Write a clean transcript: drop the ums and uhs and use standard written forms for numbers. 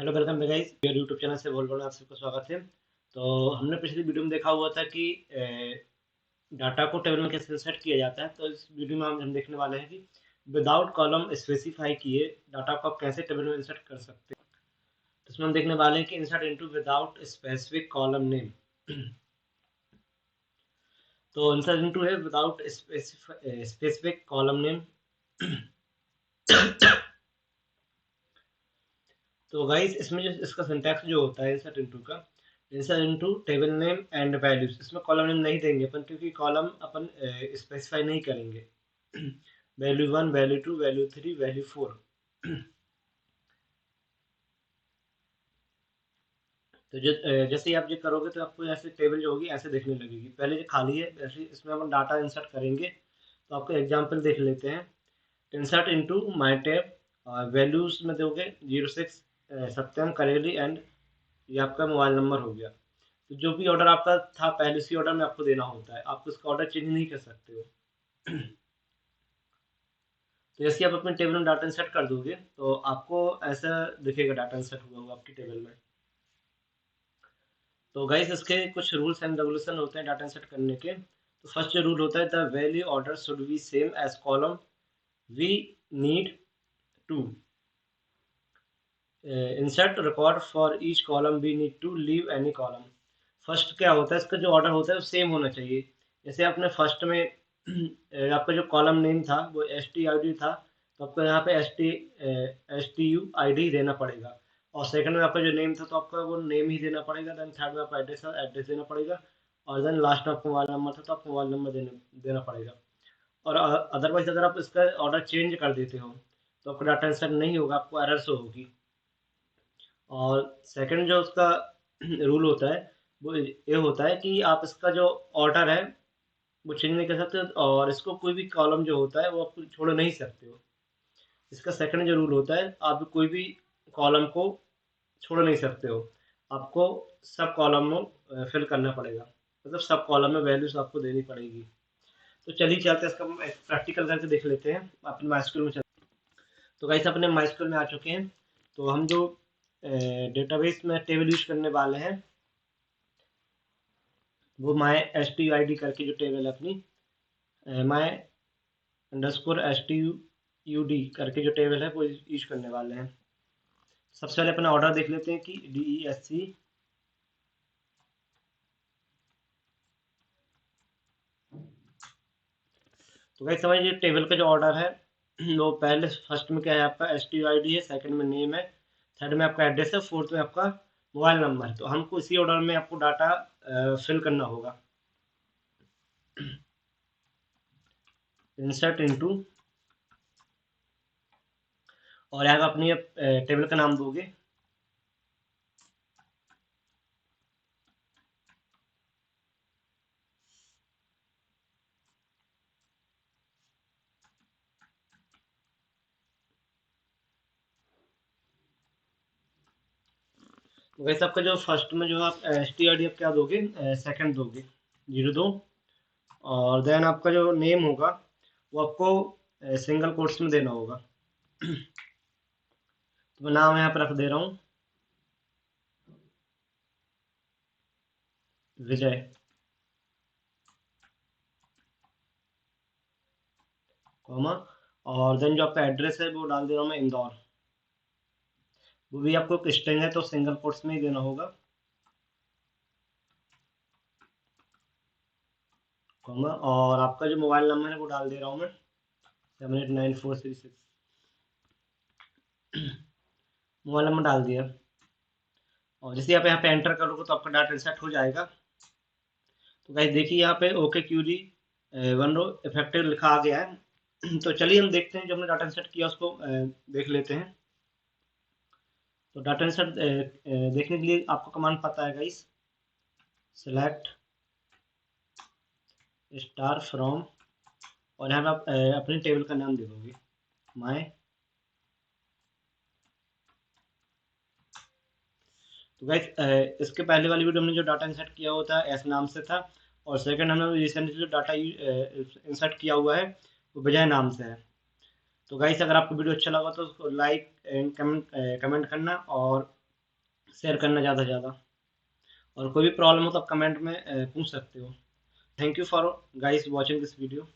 Hello welcome guys मेरे YouTube channel से बोल रहा हूँ, आप सबका स्वागत है। तो हमने पिछली वीडियो में देखा हुआ था कि डाटा को टेबल में कैसे इंसर्ट किया जाता है। तो इस वीडियो में हम देखने वाले हैं कि विदाउट कॉलम स्पेसिफाई किए डाटा को आप कैसे टेबल में इंसर्ट कर सकते हैं। तो इसमें हम देखने वाले हैं कि insert into without specific column name. तो इंसर्ट इनटू है विदाउट स्पेसिफिक कॉलम नेम। तो गाइस इसमें जो इसका सिंटैक्स जो होता है इंसर्ट इनटू का, insert into table name and values. इसमें कॉलम नेम नहीं देंगे अपन, क्योंकि कॉलम अपन स्पेसिफाई नहीं करेंगे। Value 1, value 2, value 3, value 4। तो जैसे ही आप ये करोगे तो आपको ऐसे टेबल जो होगी ऐसे देखने लगेगी। पहले जो खाली है ऐसे इसमें अपन डाटा इंसर्ट करेंगे। तो आपको एग्जांपल देख लेते हैं। Insert into my tab, values में दोगे 06 सत्यम करेली एंड ये आपका मोबाइल नंबर हो गया। तो जो भी ऑर्डर आपका था पहले उसी ऑर्डर में आपको देना होता है, आप उसका ऑर्डर चेंज नहीं कर सकते हो। तो जैसे आप अपने टेबल में डाटा इंसर्ट कर दोगे तो आपको ऐसा दिखेगा डाटा इंसर्ट हुआ हुआ आपकी टेबल में। तो गाइस इसके कुछ रूल्स एंड रेगुलेशन होते हैं डाटा इंसर्ट करने के। तो फर्स्ट जो रूल होता है, the value order should be same as column we need to insert record for each column we need to leave any column. First क्या होता है, इसका जो ऑर्डर होता है वो सेम होना चाहिए। जैसे आपने फर्स्ट में आपका जो कॉलम नेम था वो एस टी आई डी था, तो आपको यहाँ पे S T you I D देना पड़ेगा। और सेकंड में आपका जो नेम था तो आपका वो नेम ही देना पड़ेगा। देन थर्ड में आपका एड्रेस देना पड़ेगा। और देन लास्ट में आपका मोबाइल नंबर था तो आपको मोबाइल नंबर देना पड़ेगा। और अदरवाइज अगर आप इसका ऑर्डर चेंज कर देते हो तो आपका डाटा इंसर्ट नहीं होगा, आपको एरर शो होगी। और सेकंड जो उसका रूल होता है वो ये होता है कि आप इसका जो ऑर्डर है वो चेंज नहीं कर सकते, और इसको कोई भी कॉलम जो होता है वो आप छोड़ नहीं सकते हो। इसका सेकंड जो रूल होता है, आप कोई भी कॉलम को छोड़ नहीं सकते हो, आपको सब कॉलम में फिल करना पड़ेगा। मतलब सब कॉलम में वैल्यूज आपको देनी पड़ेगी। तो चलिए चलते हैं, इसका प्रैक्टिकल करके देख लेते हैं अपने माइस्क्यूल में। तो गाइस अपने माइस्क्यूल में आ चुके हैं। तो हम जो डेटाबेस में टेबल यूज करने वाले हैं वो my S T I D करके जो टेबल है अपनी, my underscore S T U D करके जो टेबल है वो यूज करने वाले हैं। सबसे पहले अपना ऑर्डर देख लेते हैं कि डी ई एस सी। तो गाइस समझिए टेबल का जो ऑर्डर है वो पहले फर्स्ट में क्या है, आपका एस टी आई डी है, सेकंड में नेम है, थर्ड में आपका एड्रेस है, फोर्थ में आपका मोबाइल नंबर है। तो हमको इसी ऑर्डर में आपको डाटा फिल करना होगा। इंसर्ट इनटू, और यहाँ पे अपनी टेबल का नाम दोगे। तो वैसे आपका जो फर्स्ट में जो आप एस टी आई डी आप क्या दोगे, सेकंड दोगे 02। और देन आपका जो नेम होगा वो आपको सिंगल कोट्स में देना होगा। तो मैं नाम यहाँ पर रख दे रहा हूँ विजय, कॉमा। और देन जो आपका एड्रेस है वो डाल दे रहा हूँ मैं इंदौर। वो भी आपको एक स्ट्रिंग है तो सिंगल कोट्स में ही देना होगा, कॉमा। और आपका जो मोबाइल नंबर है वो डाल दे रहा हूँ मैं 789436। मोबाइल नंबर डाल दिया। और जैसे आप यहाँ पे एंटर करोगे तो आपका डाटा इंसर्ट हो जाएगा। तो गाइस देखिए यहाँ पे okay Curie one row effective लिखा आ गया है। तो चलिए हम देखते हैं, जो हमने डाटा इंसर्ट किया उसको देख लेते हैं। तो डाटा इंसर्ट देखने के लिए आपको कमांड पता है गाइस, सेलेक्ट स्टार फ्रॉम, और यहाँ पे आप अपने टेबल का नाम दे दोगे माय। तो गाइस इसके पहले वाली वीडियो हमने जो डाटा इंसर्ट किया हुआ था एस नाम से था, और सेकंड हमने रिसेंटली जो डाटा इंसर्ट किया हुआ है वो विजय नाम से है। तो गाइस अगर आपको वीडियो अच्छा लगा तो उसको लाइक एंड कमेंट करना, और शेयर करना ज़्यादा से ज़्यादा। और कोई भी प्रॉब्लम हो तो आप कमेंट में पूछ सकते हो। Thank you for guys watching this video.